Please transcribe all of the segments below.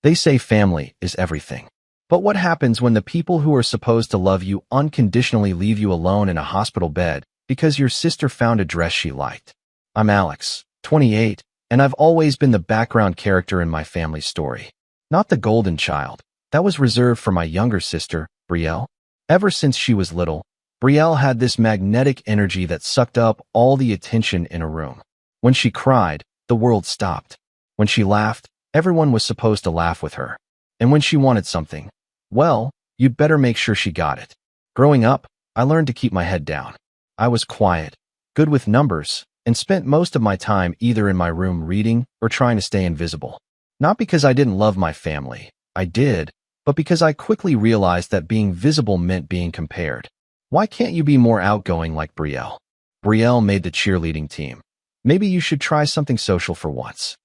They say family is everything. But what happens when the people who are supposed to love you unconditionally leave you alone in a hospital bed because your sister found a dress she liked? I'm Alex, 28, and I've always been the background character in my family's story. Not the golden child. That was reserved for my younger sister, Brielle. Ever since she was little, Brielle had this magnetic energy that sucked up all the attention in a room. When she cried, the world stopped. When she laughed, everyone was supposed to laugh with her. And when she wanted something, well, you'd better make sure she got it. Growing up, I learned to keep my head down. I was quiet, good with numbers, and spent most of my time either in my room reading or trying to stay invisible. Not because I didn't love my family, I did, but because I quickly realized that being visible meant being compared. Why can't you be more outgoing like Brielle? Brielle made the cheerleading team. Maybe you should try something social for once.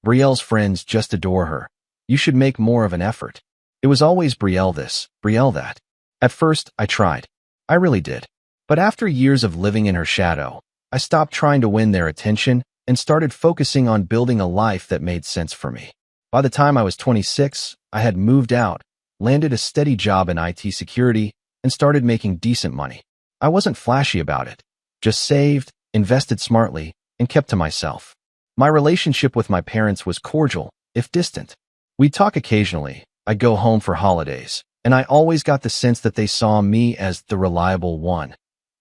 Brielle's friends just adore her. You should make more of an effort. It was always Brielle this, Brielle that. At first, I tried. I really did. But after years of living in her shadow, I stopped trying to win their attention and started focusing on building a life that made sense for me. By the time I was 26, I had moved out, landed a steady job in IT security, and started making decent money. I wasn't flashy about it. Just saved, invested smartly, and kept to myself. My relationship with my parents was cordial, if distant. We'd talk occasionally. I'd go home for holidays, and I always got the sense that they saw me as the reliable one,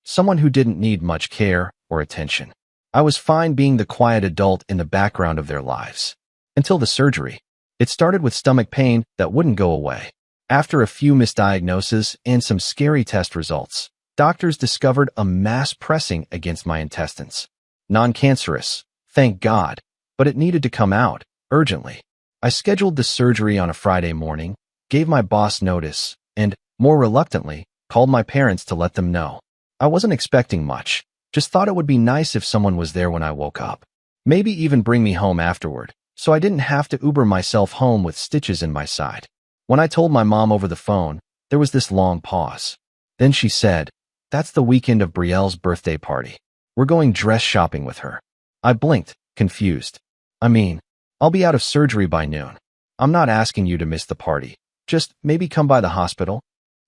someone who didn't need much care or attention. I was fine being the quiet adult in the background of their lives. Until the surgery. It started with stomach pain that wouldn't go away. After a few misdiagnoses and some scary test results, doctors discovered a mass pressing against my intestines. Non-cancerous, thank God, but it needed to come out, urgently. I scheduled the surgery on a Friday morning, gave my boss notice, and, more reluctantly, called my parents to let them know. I wasn't expecting much, just thought it would be nice if someone was there when I woke up. Maybe even bring me home afterward, so I didn't have to Uber myself home with stitches in my side. When I told my mom over the phone, there was this long pause. Then she said, "That's the weekend of Brielle's birthday party. We're going dress shopping with her." I blinked, confused. I mean, I'll be out of surgery by noon. I'm not asking you to miss the party. Just maybe come by the hospital.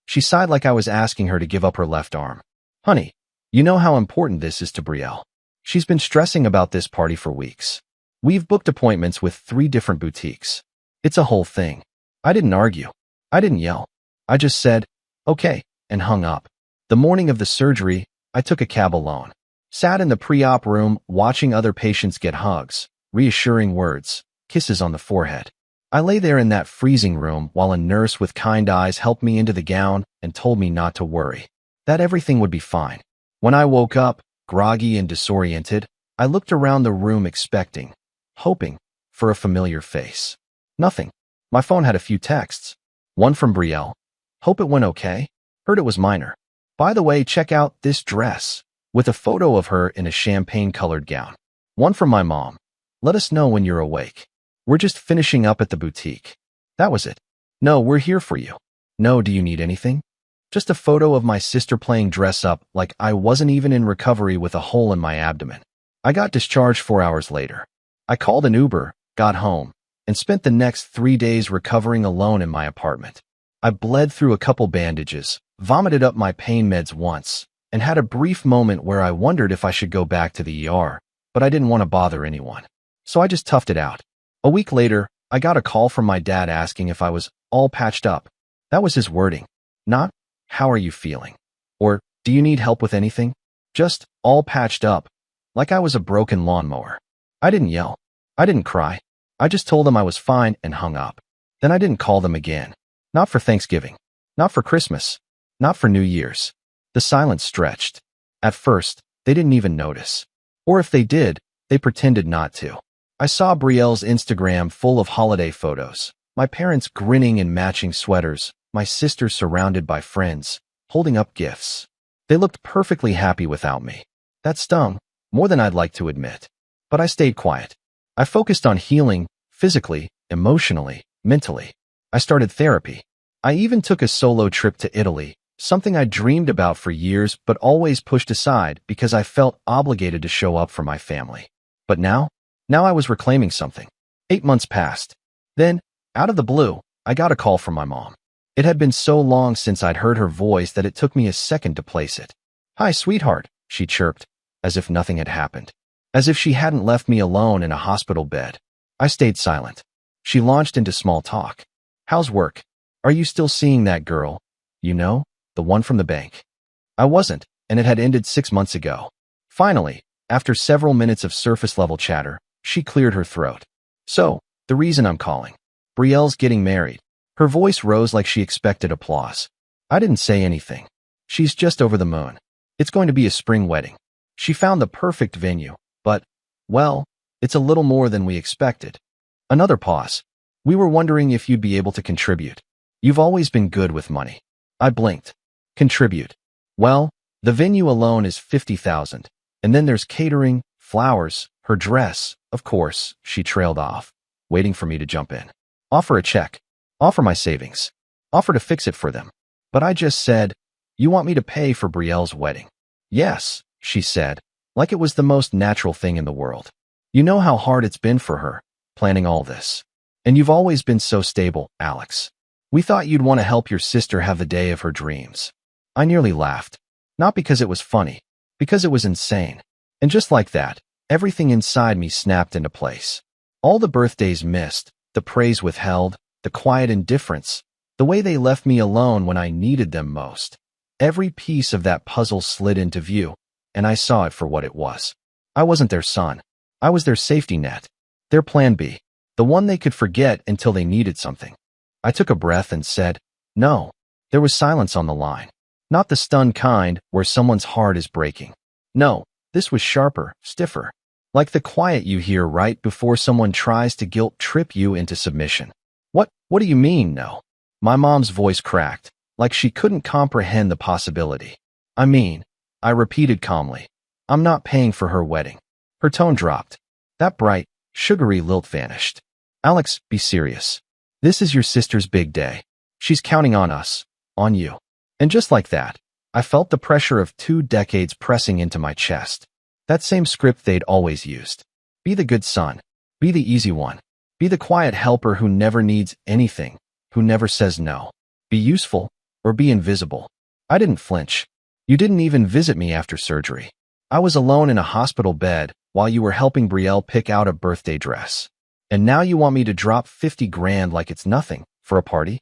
She sighed like I was asking her to give up her left arm. Honey, you know how important this is to Brielle. She's been stressing about this party for weeks. We've booked appointments with 3 different boutiques. It's a whole thing. I didn't argue. I didn't yell. I just said, okay, and hung up. The morning of the surgery, I took a cab alone. Sat in the pre-op room watching other patients get hugs, reassuring words, kisses on the forehead. I lay there in that freezing room while a nurse with kind eyes helped me into the gown and told me not to worry, that everything would be fine. When I woke up, groggy and disoriented, I looked around the room expecting, hoping, for a familiar face. Nothing. My phone had a few texts. One from Brielle. Hope it went okay. Heard it was minor. By the way, check out this dress, with a photo of her in a champagne-colored gown. One from my mom. Let us know when you're awake. We're just finishing up at the boutique. That was it. No, we're here for you. No, do you need anything? Just a photo of my sister playing dress up like I wasn't even in recovery with a hole in my abdomen. I got discharged 4 hours later. I called an Uber, got home, and spent the next 3 days recovering alone in my apartment. I bled through a couple bandages, vomited up my pain meds once, and had a brief moment where I wondered if I should go back to the ER, but I didn't want to bother anyone. So I just toughed it out. A week later, I got a call from my dad asking if I was all patched up. That was his wording. Not, how are you feeling? Or, do you need help with anything? Just, all patched up. Like I was a broken lawnmower. I didn't yell. I didn't cry. I just told them I was fine and hung up. Then I didn't call them again. Not for Thanksgiving. Not for Christmas. Not for New Year's. The silence stretched. At first, they didn't even notice. Or if they did, they pretended not to. I saw Brielle's Instagram full of holiday photos. My parents grinning in matching sweaters. My sister surrounded by friends, holding up gifts. They looked perfectly happy without me. That stung, more than I'd like to admit. But I stayed quiet. I focused on healing, physically, emotionally, mentally. I started therapy. I even took a solo trip to Italy, something I dreamed about for years but always pushed aside because I felt obligated to show up for my family. But now I was reclaiming something. 8 months passed. Then, Out of the blue, I got a call from my mom. It had been so long since I'd heard her voice that it took me a second to place it. "Hi, sweetheart," she chirped, as if nothing had happened. As if she hadn't left me alone in a hospital bed. I stayed silent. She launched into small talk. "How's work? Are you still seeing that girl? You know, the one from the bank?" I wasn't, and it had ended 6 months ago. Finally, after several minutes of surface-level chatter, she cleared her throat. "So, the reason I'm calling. Brielle's getting married." Her voice rose like she expected applause. I didn't say anything. "She's just over the moon. It's going to be a spring wedding. She found the perfect venue, but, well, it's a little more than we expected." Another pause. "We were wondering if you'd be able to contribute. You've always been good with money." I blinked. "Contribute? Well, the venue alone is $50,000, and then there's catering, flowers, her dress, of course." She trailed off, waiting for me to jump in. "Offer a check. Offer my savings. Offer to fix it for them." But I just said, "You want me to pay for Brielle's wedding?" "Yes," she said, like it was the most natural thing in the world. "You know how hard it's been for her, planning all this. And you've always been so stable, Alex. We thought you'd want to help your sister have the day of her dreams." I nearly laughed. Not because it was funny, because it was insane. And just like that, everything inside me snapped into place. All the birthdays missed, the praise withheld, the quiet indifference, the way they left me alone when I needed them most. Every piece of that puzzle slid into view, and I saw it for what it was. I wasn't their son. I was their safety net. Their plan B. The one they could forget until they needed something. I took a breath and said, "No." There was silence on the line. Not the stunned kind where someone's heart is breaking. No, this was sharper, stiffer. Like the quiet you hear right before someone tries to guilt trip you into submission. What do you mean, no?" My mom's voice cracked, like she couldn't comprehend the possibility. I repeated calmly, "I'm not paying for her wedding." Her tone dropped. That bright, sugary lilt vanished. "Alex, be serious. This is your sister's big day. She's counting on us, on you." And just like that, I felt the pressure of 2 decades pressing into my chest. That same script they'd always used. Be the good son. Be the easy one. Be the quiet helper who never needs anything, who never says no. Be useful, or be invisible. I didn't flinch. You didn't even visit me after surgery. I was alone in a hospital bed while you were helping Brielle pick out a birthday dress. And now you want me to drop 50 grand like it's nothing, for a party?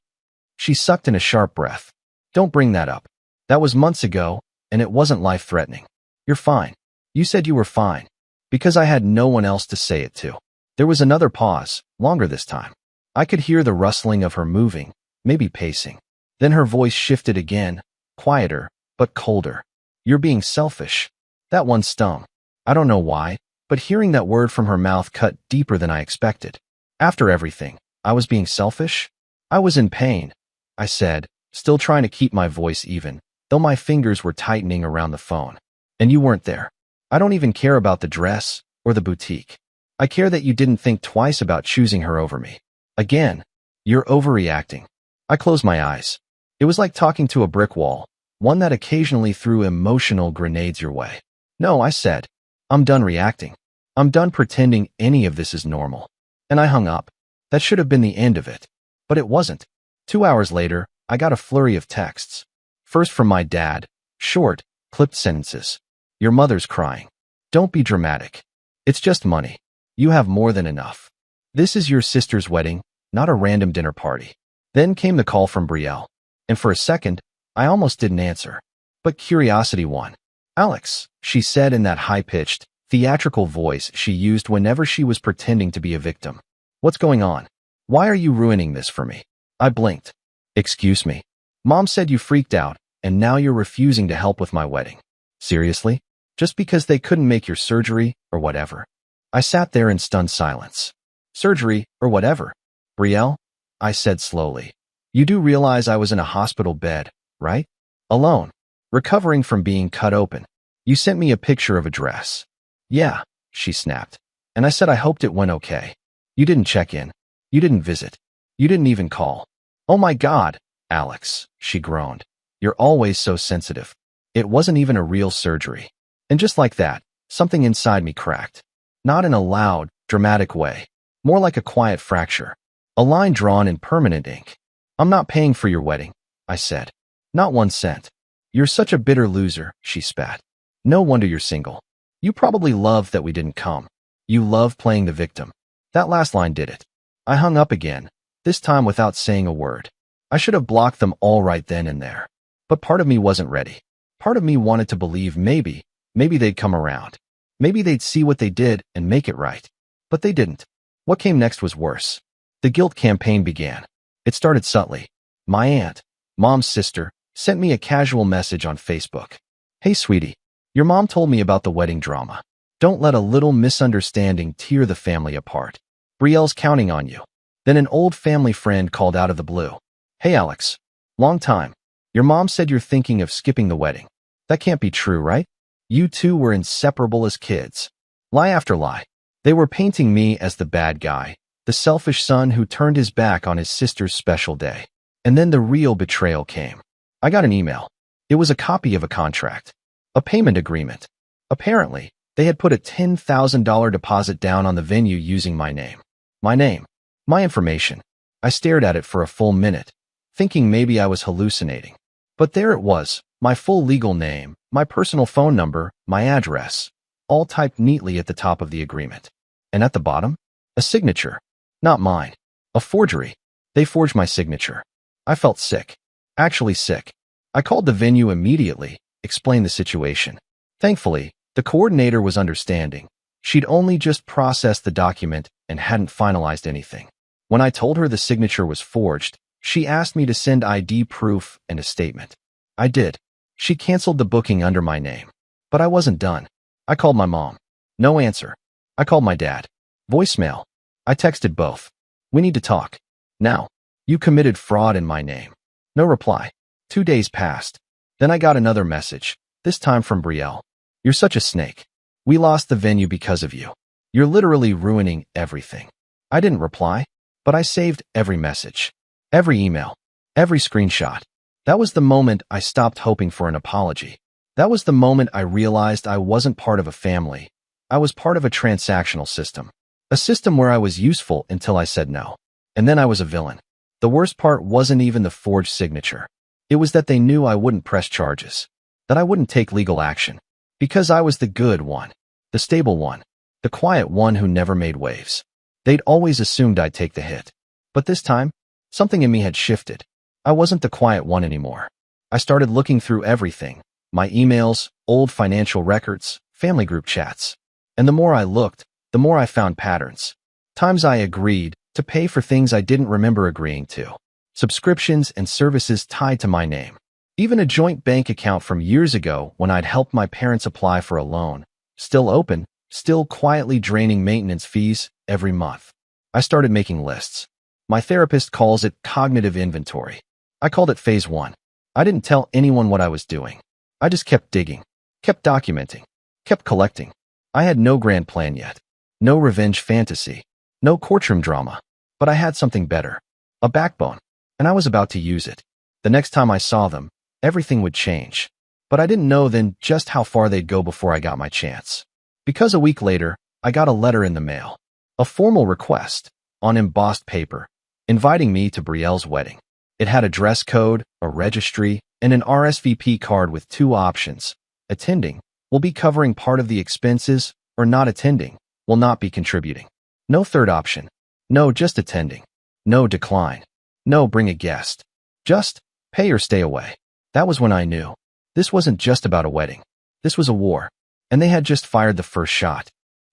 She sucked in a sharp breath. "Don't bring that up. That was months ago, and it wasn't life-threatening. You're fine. You said you were fine." Because I had no one else to say it to. There was another pause, longer this time. I could hear the rustling of her moving, maybe pacing. Then her voice shifted again, quieter, but colder. "You're being selfish." That one stung. I don't know why, but hearing that word from her mouth cut deeper than I expected. After everything, I was being selfish? I was in pain, I said, still trying to keep my voice even, though my fingers were tightening around the phone. "And you weren't there. I don't even care about the dress or the boutique. I care that you didn't think twice about choosing her over me. Again, you're overreacting." I closed my eyes. It was like talking to a brick wall, one that occasionally threw emotional grenades your way. "No," I said. "I'm done reacting. I'm done pretending any of this is normal." And I hung up. That should have been the end of it. But it wasn't. 2 hours later, I got a flurry of texts. First from my dad. Short, clipped sentences. "Your mother's crying. Don't be dramatic. It's just money. You have more than enough. This is your sister's wedding, not a random dinner party." Then came the call from Brielle. And for a second, I almost didn't answer. But curiosity won. "Alex," she said in that high-pitched, theatrical voice she used whenever she was pretending to be a victim. "What's going on? Why are you ruining this for me?" I blinked. "Excuse me. Mom said you freaked out, and now you're refusing to help with my wedding. Seriously? Just because they couldn't make your surgery, or whatever?" I sat there in stunned silence. "Surgery, or whatever. Brielle," I said slowly, "you do realize I was in a hospital bed, right? Alone, recovering from being cut open. You sent me a picture of a dress." "Yeah," she snapped. And I said I hoped it went okay. "You didn't check in. You didn't visit. You didn't even call." "Oh my God, Alex," she groaned. "You're always so sensitive. It wasn't even a real surgery." And just like that, something inside me cracked. Not in a loud, dramatic way. More like a quiet fracture. A line drawn in permanent ink. I'm not paying for your wedding, I said. Not 1 cent. You're such a bitter loser, she spat. No wonder you're single. You probably love that we didn't come. You love playing the victim. That last line did it. I hung up again, this time without saying a word. I should have blocked them all right then and there. But part of me wasn't ready. Part of me wanted to believe maybe they'd come around. Maybe they'd see what they did and make it right. But they didn't. What came next was worse. The guilt campaign began. It started subtly. My aunt, Mom's sister, sent me a casual message on Facebook. Hey sweetie, your mom told me about the wedding drama. Don't let a little misunderstanding tear the family apart. Brielle's counting on you. Then an old family friend called out of the blue. Hey Alex, long time. Your mom said you're thinking of skipping the wedding. That can't be true, right? You two were inseparable as kids. Lie after lie. They were painting me as the bad guy, the selfish son who turned his back on his sister's special day. And then the real betrayal came. I got an email. It was a copy of a contract. A payment agreement. Apparently, they had put a $10,000 deposit down on the venue using my name. My information. I stared at it for a full minute, thinking maybe I was hallucinating. But there it was, my full legal name, my personal phone number, my address, all typed neatly at the top of the agreement. And at the bottom, a signature. Not mine. A forgery. They forged my signature. I felt sick. Actually sick. I called the venue immediately, explained the situation. Thankfully, the coordinator was understanding. She'd only just processed the document and hadn't finalized anything. When I told her the signature was forged, she asked me to send ID proof and a statement. I did. She canceled the booking under my name. But I wasn't done. I called my mom. No answer. I called my dad. Voicemail. I texted both. We need to talk. Now. You committed fraud in my name. No reply. 2 days passed. Then I got another message, this time from Brielle. You're such a snake. We lost the venue because of you. You're literally ruining everything. I didn't reply, but I saved every message, every email, every screenshot. That was the moment I stopped hoping for an apology. That was the moment I realized I wasn't part of a family. I was part of a transactional system. A system where I was useful until I said no. And then I was a villain. The worst part wasn't even the forged signature. It was that they knew I wouldn't press charges, that I wouldn't take legal action. Because I was the good one, the stable one, the quiet one who never made waves. They'd always assumed I'd take the hit. But this time, something in me had shifted. I wasn't the quiet one anymore. I started looking through everything, my emails, old financial records, family group chats. And the more I looked, the more I found patterns. Times I agreed to pay for things I didn't remember agreeing to. Subscriptions and services tied to my name. Even a joint bank account from years ago when I'd helped my parents apply for a loan. Still open, still quietly draining maintenance fees every month. I started making lists. My therapist calls it cognitive inventory. I called it phase 1. I didn't tell anyone what I was doing. I just kept digging, kept documenting, kept collecting. I had no grand plan yet. No revenge fantasy. No courtroom drama. But I had something better. A backbone. And I was about to use it. The next time I saw them, everything would change. But I didn't know then just how far they'd go before I got my chance. Because a week later, I got a letter in the mail. A formal request, on embossed paper, inviting me to Brielle's wedding. It had a dress code, a registry, and an RSVP card with 2 options. Attending will be covering part of the expenses, or not attending will not be contributing. No third option. No, just attending. No decline. No, bring a guest. Just pay or stay away. That was when I knew. This wasn't just about a wedding. This was a war. And they had just fired the first shot.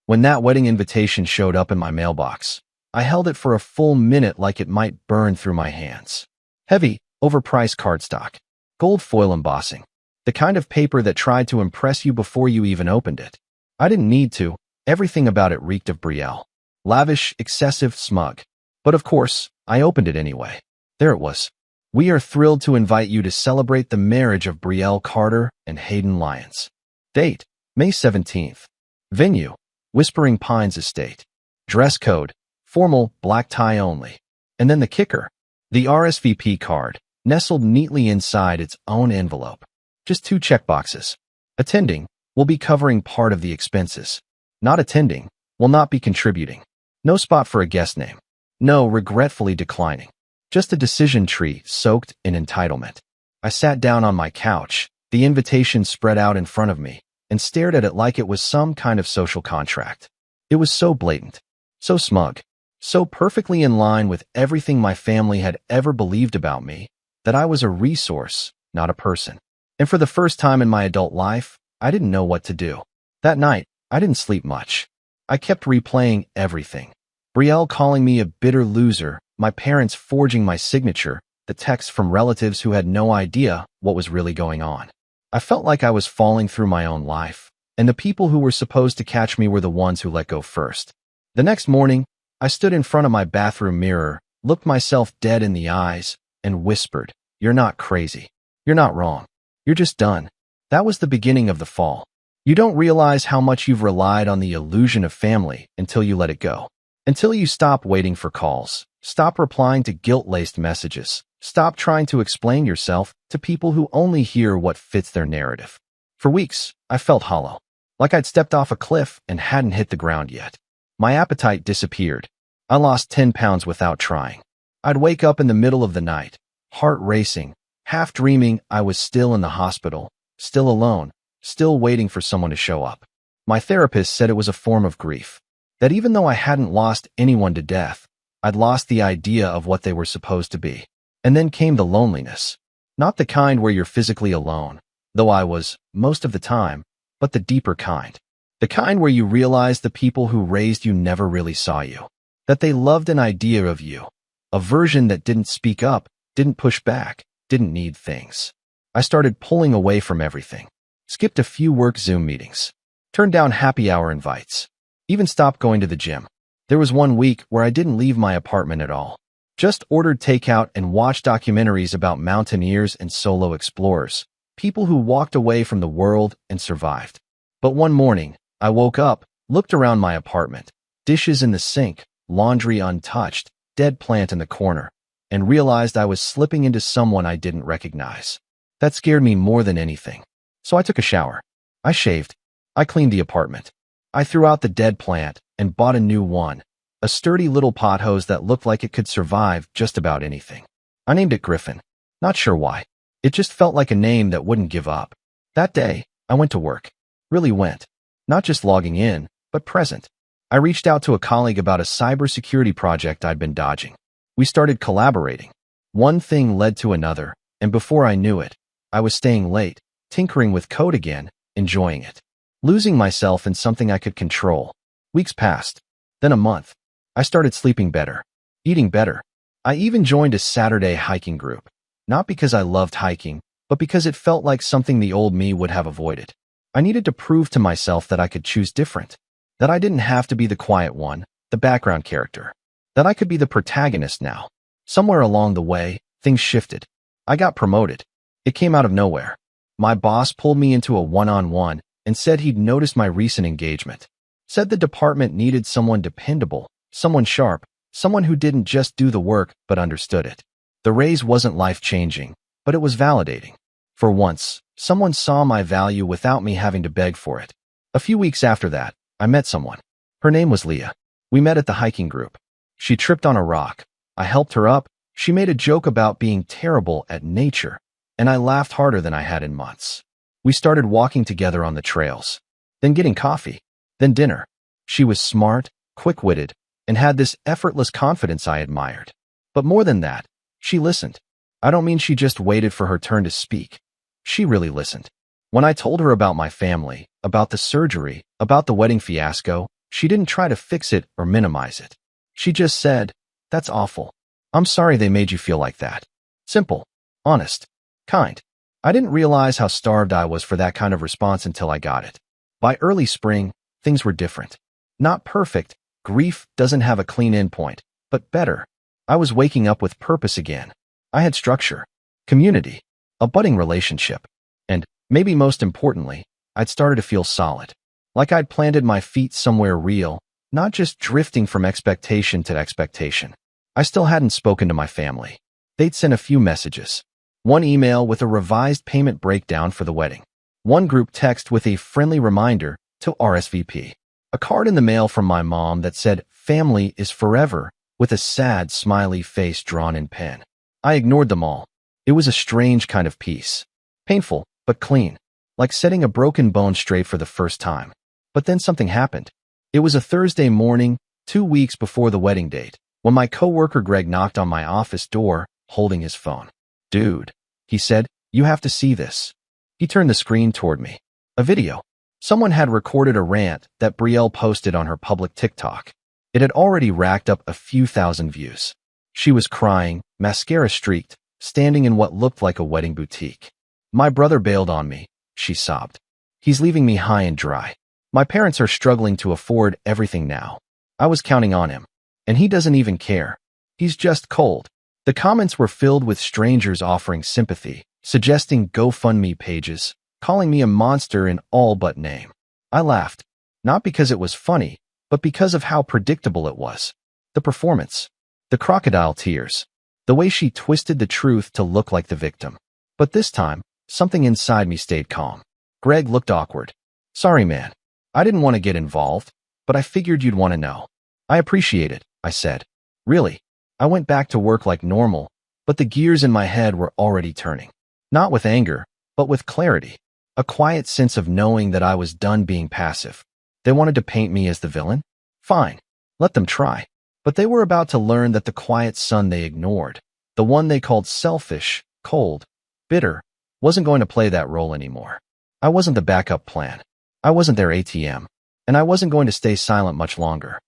When that wedding invitation showed up in my mailbox, I held it for a full minute like it might burn through my hands. Heavy, overpriced cardstock. Gold foil embossing. The kind of paper that tried to impress you before you even opened it. I didn't need to. Everything about it reeked of Brielle. Lavish, excessive, smug. But of course, I opened it anyway. There it was. We are thrilled to invite you to celebrate the marriage of Brielle Carter and Hayden Lyons. Date, May 17th. Venue, Whispering Pines Estate. Dress code, formal, black tie only. And then the kicker, the RSVP card, nestled neatly inside its own envelope. Just 2 checkboxes. Attending will be covering part of the expenses. Not attending will not be contributing. No spot for a guest name. No, regretfully declining. Just a decision tree soaked in entitlement. I sat down on my couch, the invitation spread out in front of me, and stared at it like it was some kind of social contract. It was so blatant, so smug, so perfectly in line with everything my family had ever believed about me, that I was a resource, not a person. And for the first time in my adult life, I didn't know what to do. That night, I didn't sleep much. I kept replaying everything. Brielle calling me a bitter loser, my parents forging my signature, the texts from relatives who had no idea what was really going on. I felt like I was falling through my own life, and the people who were supposed to catch me were the ones who let go first. The next morning, I stood in front of my bathroom mirror, looked myself dead in the eyes, and whispered, "You're not crazy. You're not wrong. You're just done." That was the beginning of the fall. You don't realize how much you've relied on the illusion of family until you let it go. Until you stop waiting for calls, stop replying to guilt-laced messages, stop trying to explain yourself to people who only hear what fits their narrative. For weeks, I felt hollow, like I'd stepped off a cliff and hadn't hit the ground yet. My appetite disappeared. I lost 10 pounds without trying. I'd wake up in the middle of the night, heart racing, half dreaming I was still in the hospital, still alone, still waiting for someone to show up. My therapist said it was a form of grief, that even though I hadn't lost anyone to death, I'd lost the idea of what they were supposed to be. And then came the loneliness. Not the kind where you're physically alone, though I was, most of the time, but the deeper kind. The kind where you realize the people who raised you never really saw you. That they loved an idea of you, a version that didn't speak up, didn't push back, didn't need things. I started pulling away from everything. Skipped a few work Zoom meetings. Turned down happy hour invites. Even stopped going to the gym. There was one week where I didn't leave my apartment at all. Just ordered takeout and watched documentaries about mountaineers and solo explorers, people who walked away from the world and survived. But one morning, I woke up, looked around my apartment, dishes in the sink, laundry untouched, dead plant in the corner, and realized I was slipping into someone I didn't recognize. That scared me more than anything. So I took a shower. I shaved. I cleaned the apartment. I threw out the dead plant and bought a new one, a sturdy little pothose that looked like it could survive just about anything. I named it Griffin. Not sure why. It just felt like a name that wouldn't give up. That day, I went to work. Really went. Not just logging in, but present. I reached out to a colleague about a cybersecurity project I'd been dodging. We started collaborating. One thing led to another, and before I knew it, I was staying late, tinkering with code again, enjoying it. Losing myself in something I could control. Weeks passed. Then a month. I started sleeping better, eating better. I even joined a Saturday hiking group. Not because I loved hiking, but because it felt like something the old me would have avoided. I needed to prove to myself that I could choose different. That I didn't have to be the quiet one, the background character. That I could be the protagonist now. Somewhere along the way, things shifted. I got promoted. It came out of nowhere. My boss pulled me into a one-on-one and said he'd noticed my recent engagement. Said the department needed someone dependable, someone sharp, someone who didn't just do the work but understood it. The raise wasn't life-changing, but it was validating. For once, someone saw my value without me having to beg for it. A few weeks after that, I met someone. Her name was Leah. We met at the hiking group. She tripped on a rock. I helped her up. She made a joke about being terrible at nature, and I laughed harder than I had in months. We started walking together on the trails, then getting coffee, then dinner. She was smart, quick-witted, and had this effortless confidence I admired. But more than that, she listened. I don't mean she just waited for her turn to speak. She really listened. When I told her about my family, about the surgery, about the wedding fiasco, she didn't try to fix it or minimize it. She just said, "That's awful. I'm sorry they made you feel like that." Simple, honest, kind. I didn't realize how starved I was for that kind of response until I got it. By early spring, things were different. Not perfect. Grief doesn't have a clean endpoint, but better. I was waking up with purpose again. I had structure, community, a budding relationship, and, maybe most importantly, I'd started to feel solid. Like I'd planted my feet somewhere real, not just drifting from expectation to expectation. I still hadn't spoken to my family. They'd sent a few messages. One email with a revised payment breakdown for the wedding. One group text with a friendly reminder to RSVP. A card in the mail from my mom that said, "Family is forever," with a sad, smiley face drawn in pen. I ignored them all. It was a strange kind of peace. Painful, but clean. Like setting a broken bone straight for the first time. But then something happened. It was a Thursday morning, 2 weeks before the wedding date, when my coworker Greg knocked on my office door, holding his phone. "Dude," he said, "you have to see this." He turned the screen toward me. A video. Someone had recorded a rant that Brielle posted on her public TikTok. It had already racked up a few thousand views. She was crying, mascara streaked, standing in what looked like a wedding boutique. "My brother bailed on me," she sobbed. "He's leaving me high and dry. My parents are struggling to afford everything now. I was counting on him. And he doesn't even care. He's just cold." The comments were filled with strangers offering sympathy, suggesting GoFundMe pages, calling me a monster in all but name. I laughed, not because it was funny, but because of how predictable it was. The performance. The crocodile tears. The way she twisted the truth to look like the victim. But this time, something inside me stayed calm. Greg looked awkward. "Sorry, man. I didn't want to get involved, but I figured you'd want to know." "I appreciate it," I said. "Really." I went back to work like normal, but the gears in my head were already turning. Not with anger, but with clarity. A quiet sense of knowing that I was done being passive. They wanted to paint me as the villain? Fine. Let them try. But they were about to learn that the quiet son they ignored, the one they called selfish, cold, bitter, wasn't going to play that role anymore. I wasn't the backup plan. I wasn't their ATM. And I wasn't going to stay silent much longer.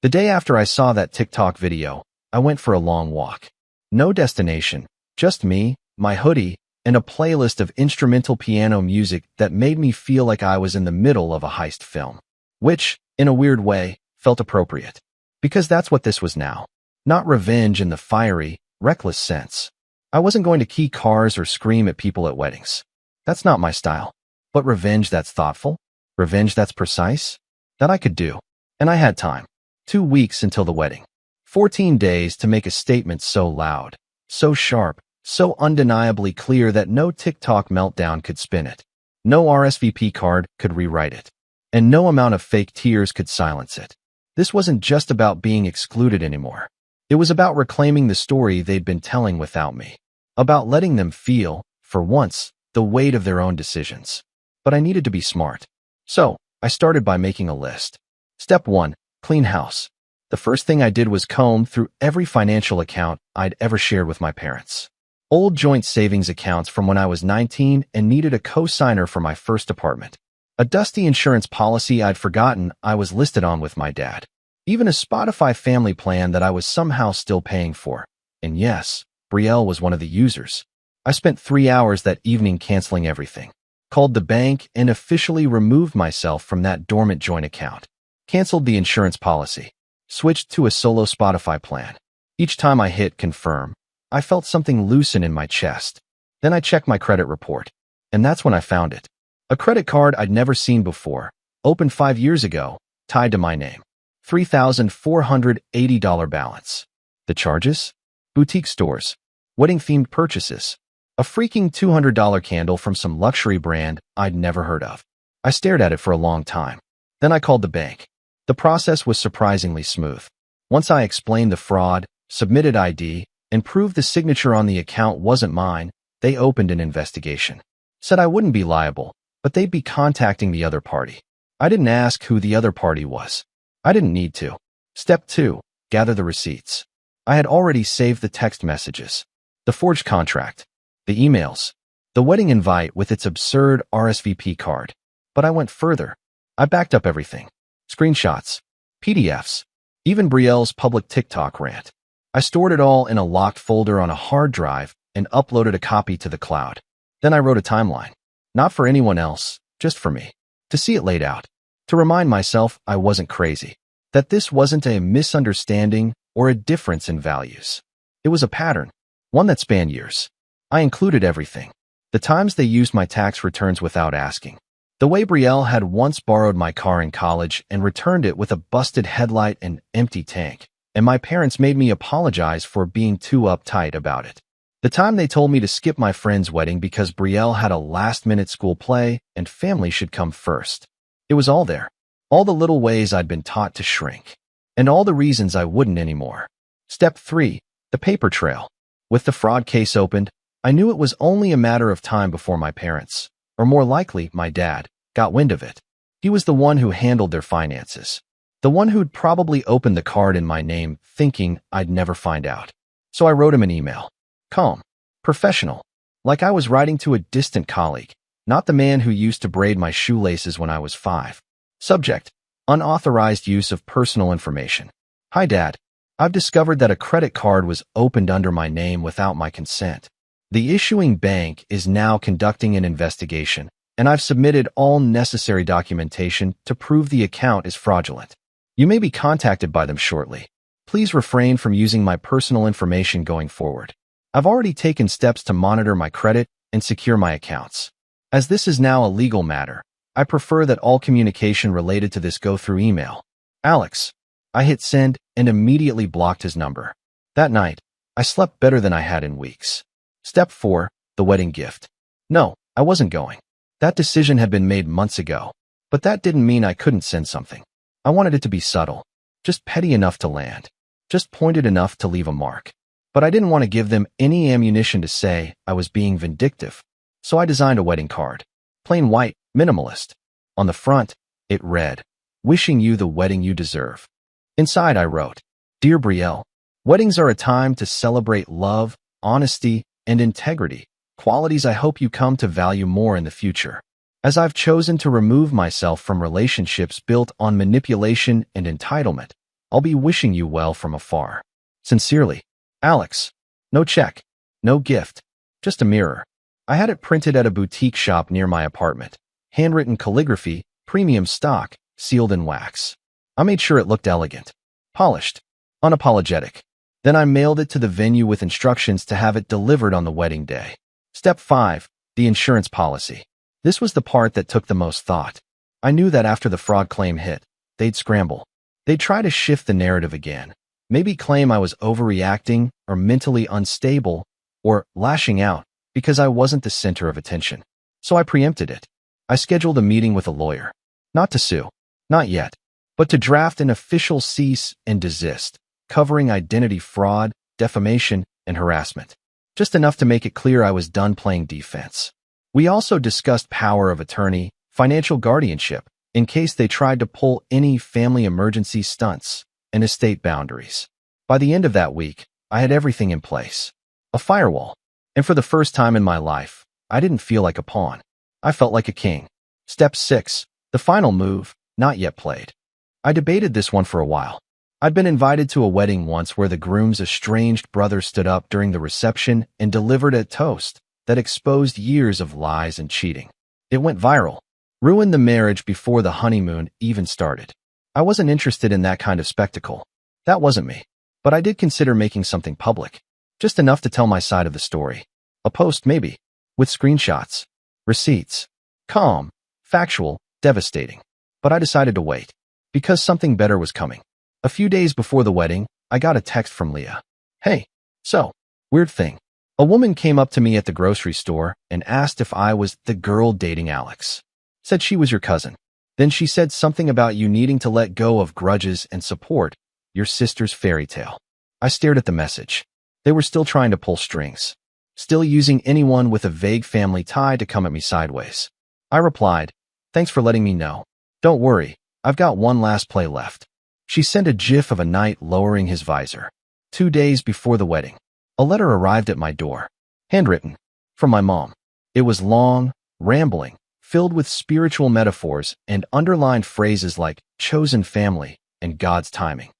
The day after I saw that TikTok video, I went for a long walk. No destination, just me, my hoodie, and a playlist of instrumental piano music that made me feel like I was in the middle of a heist film. Which, in a weird way, felt appropriate. Because that's what this was now. Not revenge in the fiery, reckless sense. I wasn't going to key cars or scream at people at weddings. That's not my style. But revenge that's thoughtful? Revenge that's precise? That I could do. And I had time. 2 weeks until the wedding. 14 days to make a statement so loud, so sharp, so undeniably clear that no TikTok meltdown could spin it. No RSVP card could rewrite it. And no amount of fake tears could silence it. This wasn't just about being excluded anymore. It was about reclaiming the story they'd been telling without me. About letting them feel, for once, the weight of their own decisions. But I needed to be smart. So, I started by making a list. Step 1. Clean house. The first thing I did was comb through every financial account I'd ever shared with my parents. Old joint savings accounts from when I was 19 and needed a co-signer for my first apartment. A dusty insurance policy I'd forgotten I was listed on with my dad. Even a Spotify family plan that I was somehow still paying for. And yes, Brielle was one of the users. I spent 3 hours that evening canceling everything. Called the bank and officially removed myself from that dormant joint account. Canceled the insurance policy. Switched to a solo Spotify plan. Each time I hit confirm, I felt something loosen in my chest. Then I checked my credit report. And that's when I found it. A credit card I'd never seen before, opened 5 years ago, tied to my name. $3,480 balance. The charges? Boutique stores. Wedding-themed purchases. A freaking $200 candle from some luxury brand I'd never heard of. I stared at it for a long time. Then I called the bank. The process was surprisingly smooth. Once I explained the fraud, submitted ID, and proved the signature on the account wasn't mine, they opened an investigation. Said I wouldn't be liable, but they'd be contacting the other party. I didn't ask who the other party was. I didn't need to. Step 2. Gather the receipts. I had already saved the text messages. The forged contract. The emails. The wedding invite with its absurd RSVP card. But I went further. I backed up everything. Screenshots. PDFs. Even Brielle's public TikTok rant. I stored it all in a locked folder on a hard drive and uploaded a copy to the cloud. Then I wrote a timeline. Not for anyone else, just for me. To see it laid out. To remind myself I wasn't crazy. That this wasn't a misunderstanding or a difference in values. It was a pattern. One that spanned years. I included everything. The times they used my tax returns without asking. The way Brielle had once borrowed my car in college and returned it with a busted headlight and empty tank. And my parents made me apologize for being too uptight about it. The time they told me to skip my friend's wedding because Brielle had a last-minute school play and family should come first. It was all there. All the little ways I'd been taught to shrink. And all the reasons I wouldn't anymore. Step 3. The paper trail. With the fraud case opened, I knew it was only a matter of time before my parents, or more likely my dad, got wind of it. He was the one who handled their finances. The one who'd probably opened the card in my name thinking I'd never find out. So I wrote him an email. Calm. Professional. Like I was writing to a distant colleague, not the man who used to braid my shoelaces when I was 5. Subject: unauthorized use of personal information. Hi Dad. I've discovered that a credit card was opened under my name without my consent. The issuing bank is now conducting an investigation, and I've submitted all necessary documentation to prove the account is fraudulent. You may be contacted by them shortly. Please refrain from using my personal information going forward. I've already taken steps to monitor my credit and secure my accounts. As this is now a legal matter, I prefer that all communication related to this go through email. Alex. I hit send and immediately blocked his number. That night, I slept better than I had in weeks. Step 4. The wedding gift. No, I wasn't going. That decision had been made months ago, but that didn't mean I couldn't send something. I wanted it to be subtle, just petty enough to land, just pointed enough to leave a mark. But I didn't want to give them any ammunition to say I was being vindictive, so I designed a wedding card. Plain white, minimalist. On the front, it read, "Wishing you the wedding you deserve." Inside I wrote, "Dear Brielle, weddings are a time to celebrate love, honesty, and integrity, qualities I hope you come to value more in the future. As I've chosen to remove myself from relationships built on manipulation and entitlement, I'll be wishing you well from afar. Sincerely, Alex." No check, no gift, just a mirror. I had it printed at a boutique shop near my apartment. Handwritten calligraphy, premium stock, sealed in wax. I made sure it looked elegant, polished, unapologetic. Then I mailed it to the venue with instructions to have it delivered on the wedding day. Step 5. The insurance policy. This was the part that took the most thought. I knew that after the fraud claim hit, they'd scramble. They'd try to shift the narrative again. Maybe claim I was overreacting or mentally unstable or lashing out because I wasn't the center of attention. So I preempted it. I scheduled a meeting with a lawyer. Not to sue. Not yet. But to draft an official cease and desist, covering identity fraud, defamation, and harassment. Just enough to make it clear I was done playing defense. We also discussed power of attorney, financial guardianship, in case they tried to pull any family emergency stunts, and estate boundaries. By the end of that week, I had everything in place. A firewall. And for the first time in my life, I didn't feel like a pawn. I felt like a king. Step 6. The final move, not yet played. I debated this one for a while. I'd been invited to a wedding once where the groom's estranged brother stood up during the reception and delivered a toast that exposed years of lies and cheating. It went viral, ruined the marriage before the honeymoon even started. I wasn't interested in that kind of spectacle. That wasn't me. But I did consider making something public, just enough to tell my side of the story. A post maybe, with screenshots, receipts. Calm, factual, devastating. But I decided to wait, because something better was coming. A few days before the wedding, I got a text from Leah. Hey, so, weird thing. A woman came up to me at the grocery store and asked if I was the girl dating Alex. Said she was your cousin. Then she said something about you needing to let go of grudges and support your sister's fairy tale. I stared at the message. They were still trying to pull strings. Still using anyone with a vague family tie to come at me sideways. I replied, "Thanks for letting me know. Don't worry, I've got one last play left." She sent a gif of a knight lowering his visor. 2 days before the wedding, a letter arrived at my door. Handwritten. From my mom. It was long, rambling, filled with spiritual metaphors and underlined phrases like chosen family and God's timing.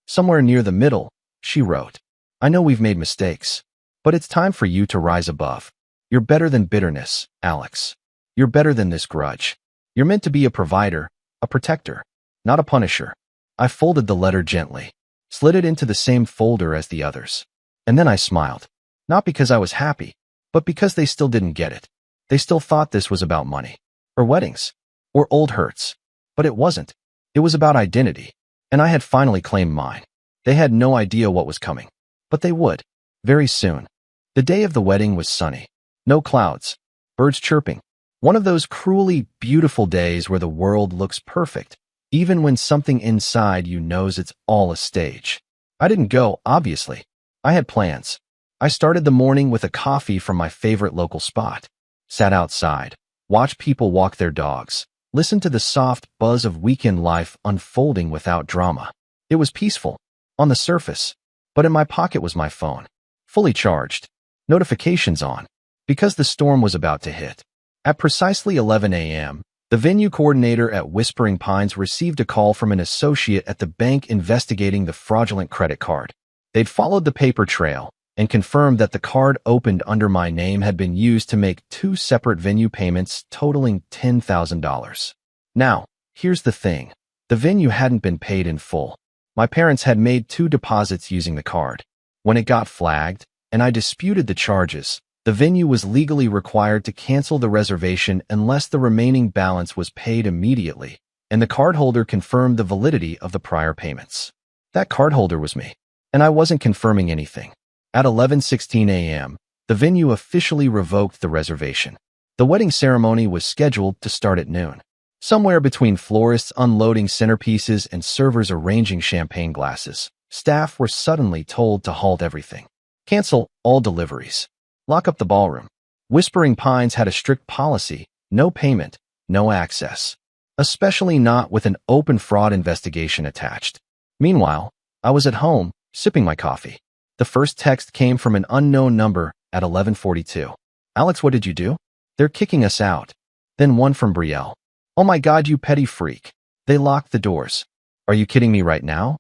Somewhere near the middle, she wrote, "I know we've made mistakes, but it's time for you to rise above. You're better than bitterness, Alex. You're better than this grudge. You're meant to be a provider, a protector, not a punisher." I folded the letter gently, slid it into the same folder as the others. And then I smiled. Not because I was happy, but because they still didn't get it. They still thought this was about money, or weddings, or old hurts. But it wasn't. It was about identity. And I had finally claimed mine. They had no idea what was coming. But they would. Very soon. The day of the wedding was sunny. No clouds. Birds chirping. One of those cruelly beautiful days where the world looks perfect, even when something inside you knows it's all a stage. I didn't go, obviously. I had plans. I started the morning with a coffee from my favorite local spot. Sat outside, watched people walk their dogs, listened to the soft buzz of weekend life unfolding without drama. It was peaceful, on the surface, but in my pocket was my phone, fully charged, notifications on, because the storm was about to hit. At precisely 11 a.m., the venue coordinator at Whispering Pines received a call from an associate at the bank investigating the fraudulent credit card. They'd followed the paper trail and confirmed that the card opened under my name had been used to make 2 separate venue payments totaling $10,000. Now, here's the thing. The venue hadn't been paid in full. My parents had made 2 deposits using the card. When it got flagged, and I disputed the charges, the venue was legally required to cancel the reservation unless the remaining balance was paid immediately, and the cardholder confirmed the validity of the prior payments. That cardholder was me, and I wasn't confirming anything. At 11:16 a.m., the venue officially revoked the reservation. The wedding ceremony was scheduled to start at noon. Somewhere between florists unloading centerpieces and servers arranging champagne glasses, staff were suddenly told to halt everything. Cancel all deliveries. Lock up the ballroom. Whispering Pines had a strict policy: no payment, no access. Especially not with an open fraud investigation attached. Meanwhile, I was at home, sipping my coffee. The first text came from an unknown number at 11:42. Alex, what did you do? They're kicking us out. Then one from Brielle. Oh my God, you petty freak. They locked the doors. Are you kidding me right now?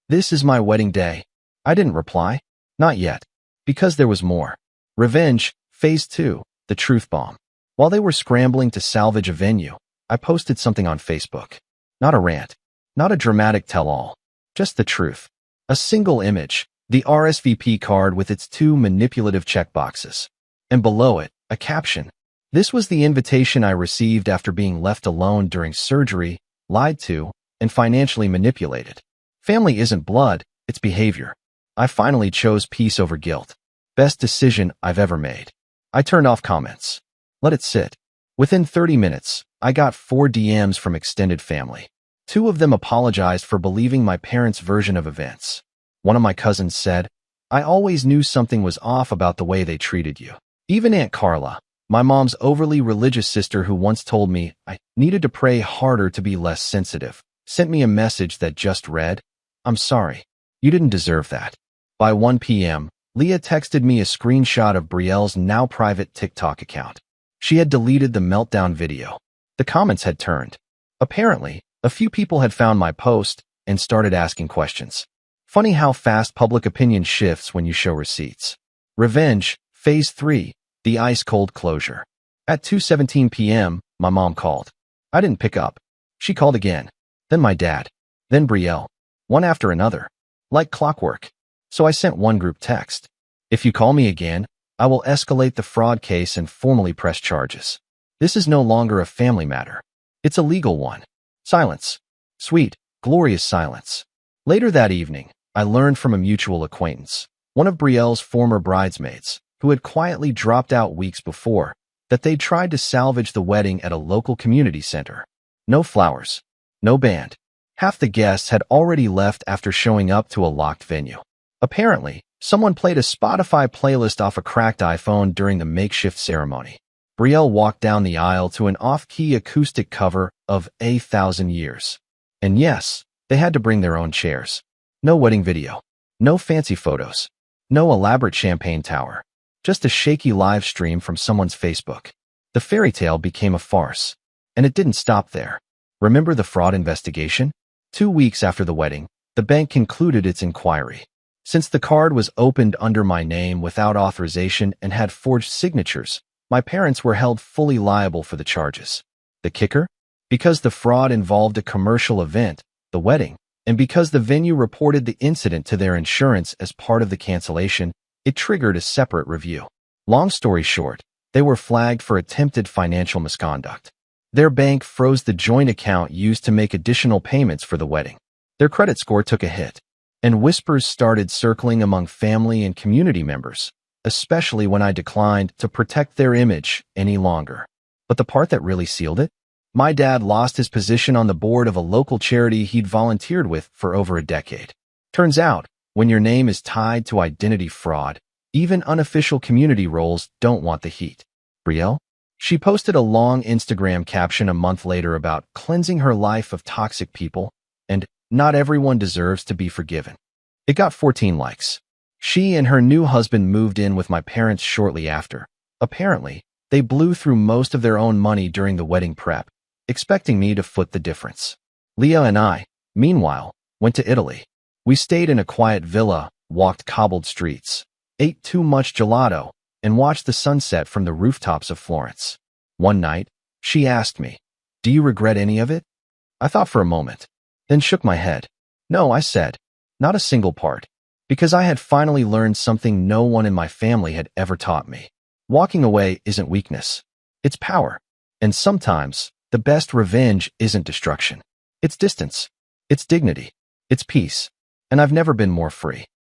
This is my wedding day. I didn't reply. Not yet. Because there was more. Revenge, Phase 2, the truth bomb. While they were scrambling to salvage a venue, I posted something on Facebook. Not a rant. Not a dramatic tell-all. Just the truth. A single image. The RSVP card with its 2 manipulative checkboxes. And below it, a caption. This was the invitation I received after being left alone during surgery, lied to, and financially manipulated. Family isn't blood, it's behavior. I finally chose peace over guilt. Best decision I've ever made. I turned off comments. Let it sit. Within 30 minutes, I got 4 DMs from extended family. 2 of them apologized for believing my parents' version of events. One of my cousins said, I always knew something was off about the way they treated you. Even Aunt Carla, my mom's overly religious sister who once told me I needed to pray harder to be less sensitive, sent me a message that just read, I'm sorry. You didn't deserve that. By 1 p.m., Leah texted me a screenshot of Brielle's now private TikTok account. She had deleted the meltdown video. The comments had turned. Apparently, a few people had found my post and started asking questions. Funny how fast public opinion shifts when you show receipts. Revenge, Phase 3, the ice-cold closure. At 2:17 p.m., my mom called. I didn't pick up. She called again. Then my dad. Then Brielle. One after another. Like clockwork. So I sent one group text. If you call me again, I will escalate the fraud case and formally press charges. This is no longer a family matter. It's a legal one. Silence. Sweet, glorious silence. Later that evening, I learned from a mutual acquaintance, one of Brielle's former bridesmaids, who had quietly dropped out weeks before, that they'd tried to salvage the wedding at a local community center. No flowers. No band. Half the guests had already left after showing up to a locked venue. Apparently, someone played a Spotify playlist off a cracked iPhone during the makeshift ceremony. Brielle walked down the aisle to an off-key acoustic cover of A Thousand Years. And yes, they had to bring their own chairs. No wedding video. No fancy photos. No elaborate champagne tower. Just a shaky live stream from someone's Facebook. The fairy tale became a farce. And it didn't stop there. Remember the fraud investigation? 2 weeks after the wedding, the bank concluded its inquiry. Since the card was opened under my name without authorization and had forged signatures, my parents were held fully liable for the charges. The kicker? Because the fraud involved a commercial event, the wedding, and because the venue reported the incident to their insurance as part of the cancellation, it triggered a separate review. Long story short, they were flagged for attempted financial misconduct. Their bank froze the joint account used to make additional payments for the wedding. Their credit score took a hit, and whispers started circling among family and community members, especially when I declined to protect their image any longer. But the part that really sealed it? My dad lost his position on the board of a local charity he'd volunteered with for over a decade. Turns out, When your name is tied to identity fraud, even unofficial community roles don't want the heat. Brielle? She posted a long Instagram caption a month later about cleansing her life of toxic people, and not everyone deserves to be forgiven. It got 14 likes. She and her new husband moved in with my parents shortly after. Apparently, they blew through most of their own money during the wedding prep, expecting me to foot the difference. Leah and I, meanwhile, went to Italy. We stayed in a quiet villa, walked cobbled streets, ate too much gelato, and watched the sunset from the rooftops of Florence. One night, she asked me, "Do you regret any of it?" I thought for a moment, then shook my head. "No," I said, "not a single part." Because I had finally learned something no one in my family had ever taught me. Walking away isn't weakness. It's power. And sometimes, the best revenge isn't destruction. It's distance. It's dignity. It's peace. And I've never been more free.